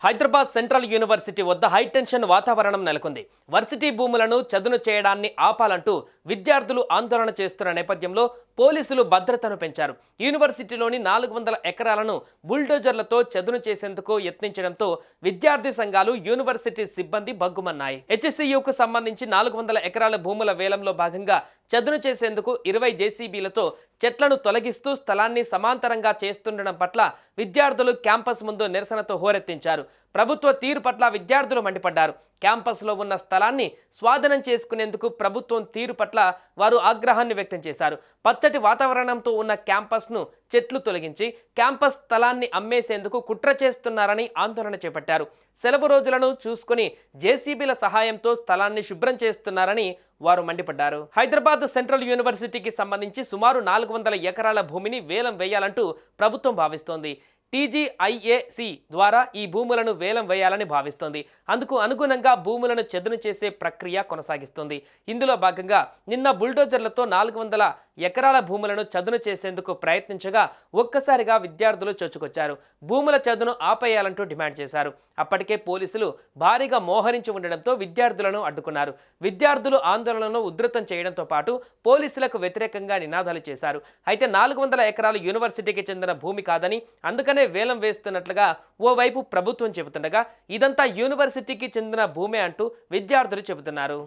Hyderabad central university వద్ద high tension వాతావరణం నెలకొంది. వర్సిటీ భూములను చదును చేయడాన్ని ఆపాలంటూ విద్యార్థులు ఆందోళన చేస్తున్న నేపథ్యంలో పోలీసులు భద్రతను పెంచారు. యూనివర్సిటీలోని 400 ఎకరాలను బుల్డోజర్లతో చదును చేసేందుకు యత్నించడంతో విద్యార్థి సంఘాలు, యూనివర్సిటీ సిబ్బంది భగ్గుమన్నాయి. హెచ్సియుకు సంబంధించి 400 ఎకరాల భూముల వేలంలో భాగంగా చదును చేసేందుకు 20 జేసీబీలతో చెట్లను తొలగిస్తూ స్థలాన్ని సమాంతరంగా చేస్తుండడం పట్ల విద్యార్థులు క్యాంపస్ ముందు నిరసనతో హోరెత్తించారు. ప్రభుత్వ తీరు పట్ల విద్యార్థులు మండిపడ్డారు. క్యాంపస్లో ఉన్న స్థలాన్ని స్వాధీనం చేసుకునేందుకు ప్రభుత్వం తీరు పట్ల వారు ఆగ్రహాన్ని వ్యక్తం చేశారు. పచ్చటి వాతావరణంతో ఉన్న క్యాంపస్ను చెట్లు తొలగించి క్యాంపస్ స్థలాన్ని అమ్మేసేందుకు కుట్ర చేస్తున్నారని ఆందోళన చేపట్టారు. సెలవు రోజులను చూసుకుని జేసీబీల సహాయంతో స్థలాన్ని శుభ్రం చేస్తున్నారని వారు మండిపడ్డారు. హైదరాబాద్ సెంట్రల్ యూనివర్సిటీకి సంబంధించి సుమారు 400 ఎకరాల భూమిని వేలం వేయాలంటూ ప్రభుత్వం భావిస్తోంది. టీజీఐఏసీ ద్వారా ఈ భూములను వేలం వేయాలని భావిస్తోంది. అందుకు అనుగుణంగా భూములను చదును చేసే ప్రక్రియ కొనసాగిస్తుంది. ఇందులో భాగంగా నిన్న బుల్డోజర్లతో 400 ఎకరాల భూములను చదును చేసేందుకు ప్రయత్నించగా ఒక్కసారిగా విద్యార్థులు చొచ్చుకొచ్చారు. భూముల చదును ఆపేయాలంటూ డిమాండ్ చేశారు. అప్పటికే పోలీసులు భారీగా మోహరించి ఉండడంతో విద్యార్థులను అడ్డుకున్నారు. విద్యార్థులు ఆందోళనను ఉధృతం చేయడంతో పాటు పోలీసులకు వ్యతిరేకంగా నినాదాలు చేశారు. అయితే 400 ఎకరాలు యూనివర్సిటీకి చెందిన భూమి కాదని, అందుకనే వేలం వేస్తున్నట్లుగా ఓవైపు ప్రభుత్వం చెబుతుండగా ఇదంతా యూనివర్సిటీకి చెందిన భూమే అంటూ విద్యార్థులు చెబుతున్నారు.